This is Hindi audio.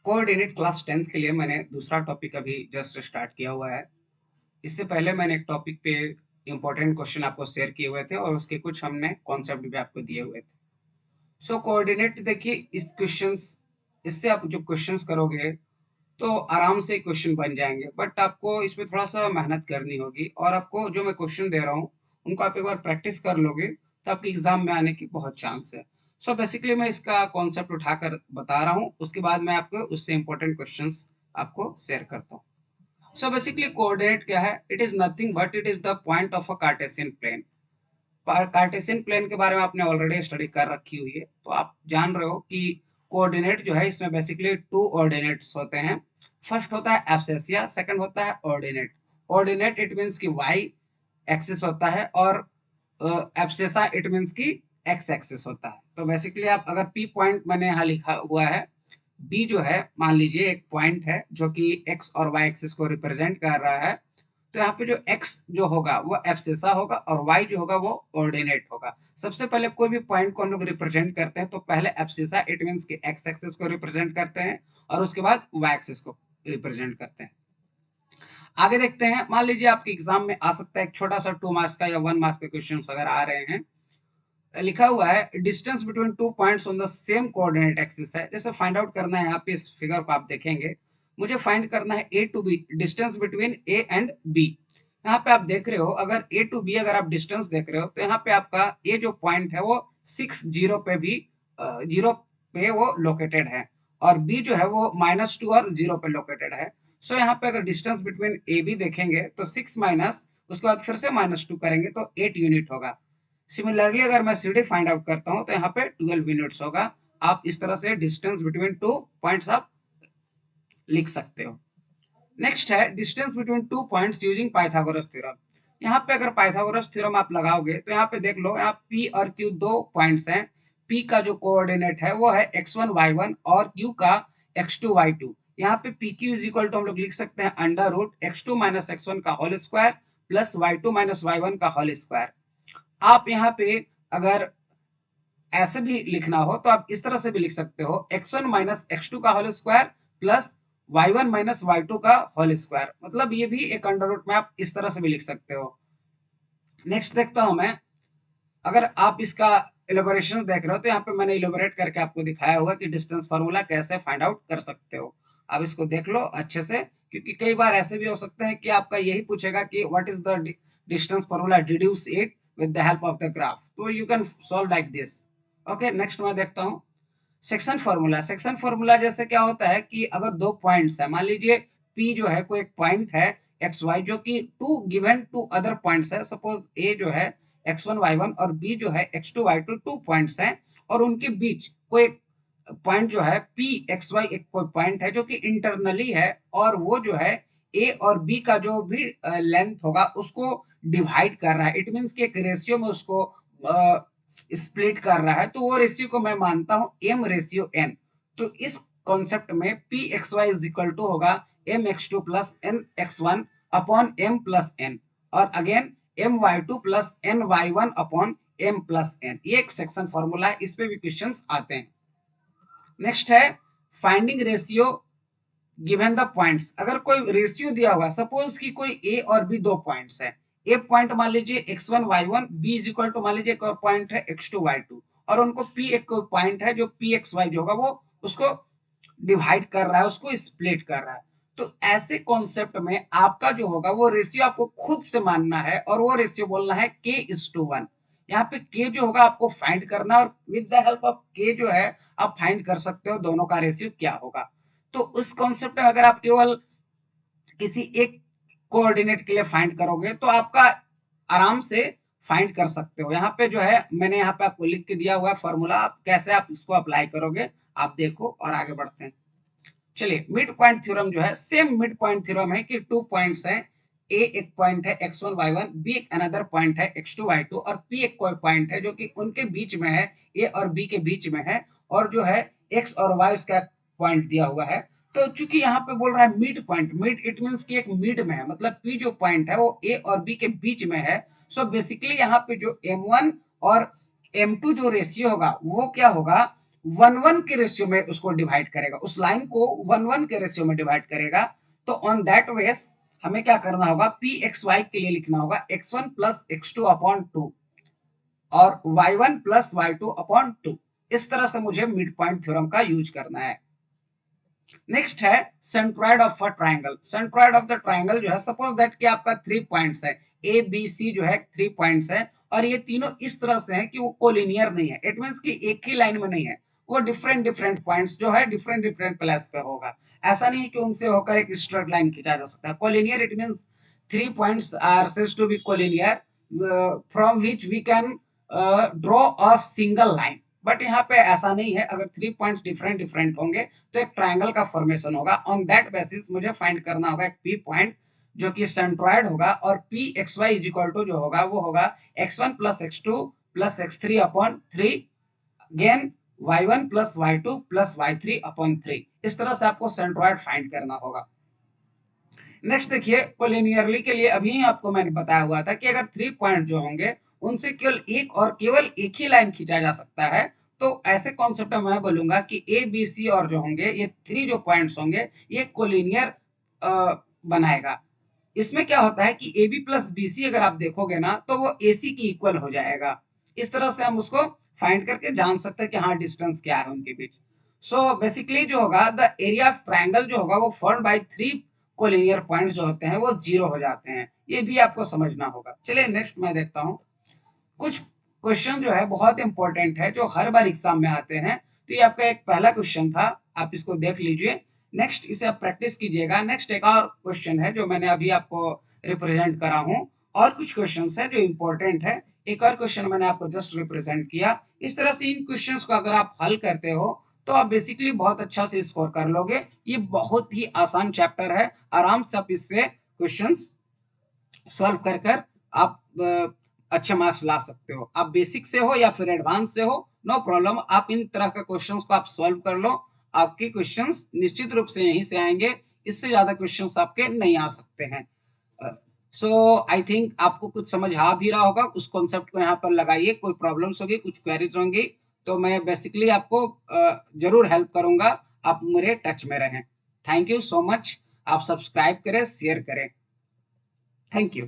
कोऑर्डिनेट क्लास 10th के लिए मैंने दूसरा टॉपिक अभी जस्ट स्टार्ट किया हुआ है। इससे पहले मैंने एक टॉपिक पे इंपॉर्टेंट क्वेश्चन आपको शेयर किए हुए थे और उसके कुछ हमने कॉन्सेप्ट भी आपको दिए हुए थे। सो कोऑर्डिनेट देखिए, इस क्वेश्चंस इससे आप जो क्वेश्चंस करोगे तो आराम से क्वेश्चन बन जाएंगे, बट आपको इसमें थोड़ा सा मेहनत करनी होगी और आपको जो मैं क्वेश्चन दे रहा हूँ उनको आप एक बार प्रैक्टिस कर लोगे तो आपके एग्जाम में आने की बहुत चांस है। सो बेसिकली मैं इसका कॉन्सेप्ट उठाकर बता रहा हूँ, उसके बाद मैं आपको उससे इंपॉर्टेंट क्वेश्चंस आपको शेयर करता हूँ। सो बेसिकली कोऑर्डिनेट क्या है? It is nothing but it is the point of a Cartesian plane. Cartesian plane के बारे में आपने ऑलरेडी स्टडी कर रखी हुई है, तो आप जान रहे हो कि कोऑर्डिनेट जो है इसमें बेसिकली टू ऑर्डिनेट्स होते हैं। फर्स्ट होता है एब्सेसिया, सेकंड होता है ऑर्डिनेट। ऑर्डिनेट इट मींस कि वाई एक्सिस होता है और एब्सेसा इट मींस कि एक्स एक्सिस होता है। तो बेसिकली आप अगर पी पॉइंट मैंने यहाँ लिखा हुआ है, बी जो है मान लीजिए एक पॉइंट है जो कि एक्स और वाई एक्सिस को रिप्रेजेंट कर रहा है, तो यहाँ पे जो x जो होगा वो एब्सेसा होगा और y जो होगा वो ऑर्डिनेट होगा। सबसे पहले कोई भी पॉइंट को हम लोग रिप्रेजेंट करते हैं तो पहले एब्सेसा इट मींस कि x एक्सिस को रिप्रेजेंट करते हैं और उसके बाद y एक्सिस को रिप्रेजेंट करते हैं। आगे देखते हैं, मान लीजिए आपके एग्जाम में आ सकता है एक छोटा सा 2 मार्क्स का या 1 मार्क्स का क्वेश्चन अगर आ रहे हैं, लिखा हुआ है distance between two points on the same coordinate axis है। जैसे फाइंड आउट करना है, यहाँ पे इस फिगर को आप देखेंगे, मुझे फाइंड करना है A to B, distance between A and B. यहाँ पे आप देख रहे हो, अगर ए टू बी अगर आप डिस्टेंस देख रहे हो तो यहाँ पे आपका ए जो पॉइंट है वो 6 0 पे भी 0 पे वो लोकेटेड है और बी जो है वो -2 और 0 पे लोकेटेड है। सो यहाँ पे अगर डिस्टेंस बिटवीन ए बी देखेंगे तो 6 माइनस उसके बाद फिर से -2 करेंगे तो 8 यूनिट होगा। सिमिलरली अगर मैं CD फाइंड आउट करता हूं तो यहाँ पे 12 यूनिट्स होगा। आप इस तरह से डिस्टेंस बिटवीन टू पॉइंट्स आप लिख सकते हो। नेक्स्ट है distance between two points using Pythagoras theorem. यहाँ पे अगर पाइथागोरस थ्योरम आप लगाओगे तो यहाँ पे देख लो, यहाँ P और Q दो पॉइंट्स हैं। P का जो कोऑर्डिनेट है वो है x1 y1 और Q का x2 y2। यहाँ पे PQ इज इक्वल टू हम लोग लिख सकते हैं under root x2 minus x1 का whole square plus y2 minus y1 का होल स्क्वायर। आप यहाँ पे अगर ऐसे भी लिखना हो तो आप इस तरह से भी लिख सकते हो x1 माइनस x2 का whole square plus y1 minus y2 का होल स्क्वायर। मतलब ये भी एक अंडर रूट में आप इस तरह से भी लिख सकते हो। नेक्स्ट देखता हूं मैं, अगर आप इसका इलेबोरेशन देख रहे हो तो यहाँ पे मैंने इलेबोरेट करके आपको दिखाया हुआ कि डिस्टेंस फार्मूला कैसे फाइंड आउट कर सकते हो। आप इसको देख लो अच्छे से, क्योंकि कई बार ऐसे भी हो सकता है कि आपका यही पूछेगा कि what is the distance formula, deduce it with the help of the graph, तो you can solve like this. Okay, next मैं देखता हूँ सेक्शन फार्मूला। सेक्शन फार्मूला जैसे क्या होता है कि अगर दो पॉइंट्स है, मान लीजिए P जो है कोई एक पॉइंट है एक्स वाई जो कि two given to other points है, सपोज A जो है x1 y1 और B जो है x2 y2 टू पॉइंट्स हैं और उनके बीच कोई एक पॉइंट जो है P xy एक कोई पॉइंट है जो कि इंटरनली है और वो जो है A और B का जो भी लेंथ होगा उसको डिवाइड कर रहा है। इट मींस कि एक रेशियो में उसको स्प्लिट कर रहा है, तो वो रेशियो को मैं मानता हूं m रेशियो n। तो इस कॉन्सेप्ट में p X Y is equal to होगा m x2 plus n x1 upon m plus n और again m y2 plus n y1 upon m plus n। ये एक सेक्शन फॉर्मूला है, इस पे भी क्वेश्चंस आते हैं। नेक्स्ट है finding ratio given the points. अगर कोई रेशियो दिया हुआ, सपोज कि कोई ए और बी दो पॉइंट्स है, ए पॉइंट मान लीजिए x1 y1, B is equal to मान लीजिए एक और पॉइंट है x2 y2 और उनको p एक पॉइंट है जो p x y जो होगा वो उसको डिवाइड कर रहा है, उसको स्प्लिट कर रहा है। तो ऐसे कॉन्सेप्ट में आपका जो होगा वो रेशियो आपको खुद से मानना है और वो रेशियो बोलना है k:1। यहाँ पे k जो होगा आपको फाइंड करना और with the help of k जो है आप फाइंड कर सकते हो दोनों का रेशियो क्या होगा। तो उस कॉन्सेप्ट में अगर आप केवल किसी एक कोऑर्डिनेट के लिए फाइंड करोगे तो आपका आराम से फाइंड कर सकते हो। यहाँ पे जो है मैंने यहाँ पे आपको लिख के दिया हुआ है फॉर्मूला, आप कैसे आप इसको अप्लाई करोगे आप देखो और आगे बढ़ते हैं। चलिए, मिड पॉइंट थ्योरम जो है सेम मिड पॉइंट थ्योरम है कि टू पॉइंट्स हैं, ए एक पॉइंट है x1 y1, बी एक अनदर पॉइंट है x2 y2 और p एक कोई पॉइंट है जो कि उनके बीच में है, ए और बी के बीच में है और जो है x और y उसका पॉइंट दिया हुआ है। तो चूंकि यहाँ पे बोल रहा है mid point, mid it means कि एक मिड में है, मतलब p जो पॉइंट है वो a और b के बीच में है। सो बेसिकली यहाँ पे जो m1 और m2 जो रेशियो होगा वो क्या होगा, वन वन के रेशियो में उसको डिवाइड करेगा, उस लाइन को वन वन के रेशियो में डिवाइड करेगा। तो ऑन दैट वेस हमें क्या करना होगा, पी एक्स वाई के लिए लिखना होगा x1 प्लस x2 अपॉन 2 और y1 प्लस y2 अपॉन 2। इस तरह से मुझे मिड पॉइंट थ्योरम का यूज करना है। नेक्स्ट है centroid of a triangle. Centroid of the triangle जो है, सपोज दैट कि आपका 3 पॉइंट्स है, ए बी सी जो है 3 पॉइंट्स है, और ये तीनों इस तरह से हैं कि वो कोलिनियर नहीं है। इट मींस कि एक ही लाइन में नहीं है, वो डिफरेंट डिफरेंट पॉइंट्स जो है डिफरेंट डिफरेंट प्लेस पे होगा। ऐसा नहीं कि उनसे होकर एक स्ट्रेट लाइन खींचा जा सकता है। Collinear it means 3 points are said to be collinear from which we can draw a single line. But यहाँ पे ऐसा नहीं है। अगर 3 पॉइंट्स डिफरेंट डिफरेंट होंगे तो एक ट्राइंगल का फॉर्मेशन होगा। ऑन दैट बेसिस मुझे फाइंड करना होगा एक पी पॉइंट जो कि सेंट्रॉइड होगा, और P X Y is equal to जो होगा वो होगा x1 plus x2 plus x3 upon 3 again y1 plus y2 plus y3 upon 3। इस तरह से आपको सेंट्रॉइड फाइंड करना होगा। नेक्स्ट देखिए, कोलिनियरली के लिए अभी आपको मैंने बताया हुआ था कि अगर 3 पॉइंट जो होंगे उनसे केवल एक ही लाइन खींचा जा सकता है। तो ऐसे कॉन्सेप्ट में मैं बोलूंगा कि ए बी सी और जो होंगे ये 3 जो पॉइंट्स होंगे ये कोलिनियर बनाएगा। इसमें क्या होता है कि A B plus B C अगर आप देखोगे ना तो वो ए सी की इक्वल हो जाएगा। इस तरह से हम उसको फाइंड करके जान सकते हैं कि हाँ डिस्टेंस क्या है उनके बीच। सो बेसिकली जो होगा द एरिया ऑफ ट्राइंगल जो होगा वो फॉर्म बाय 3 कोलिनियर पॉइंट्स जो होते हैं वो 0 हो जाते हैं। ये भी आपको समझना होगा। चलिए नेक्स्ट मैं देखता हूँ। कुछ क्वेश्चन जो है बहुत इंपॉर्टेंट है जो हर बार एग्जाम में आते हैं। तो ये आपका एक पहला क्वेश्चन था, आप इसको देख लीजिए। नेक्स्ट इसे आप प्रैक्टिस कीजिएगा। नेक्स्ट एक और क्वेश्चन है जो मैंने अभी आपको रिप्रेजेंट करा हूँ, और कुछ क्वेश्चंस है जो इंपॉर्टेंट है। एक और क्वेश्चन मैंने आपको जस्ट रिप्रेजेंट किया। इस तरह से इन क्वेश्चंस को अगर आप हल करते हो तो आप बेसिकली बहुत अच्छा से स्कोर कर लोगे। ये बहुत ही आसान चैप्टर है, आराम से आप इससे क्वेश्चंस सॉल्व कर कर आप अच्छे मार्क्स ला सकते हो। आप बेसिक से हो या फिर एडवांस से हो, नो प्रॉब्लम, आप इन तरह के क्वेश्चंस को आप सॉल्व कर लो। आपके क्वेश्चंस निश्चित रूप से यहीं से आएंगे, इससे ज्यादा क्वेश्चंस आपके नहीं आ सकते हैं। सो आई थिंक आपको कुछ समझ आ भी रहा होगा। उस कॉन्सेप्ट को यहाँ पर लगाइए। कोई प्रॉब्लम्स होगी, कुछ क्वेरीज होंगी तो मैं बेसिकली आपको जरूर हेल्प करूंगा। आप मेरे टच में रहें। Thank you so much. आप सब्सक्राइब करें, शेयर करें। Thank you.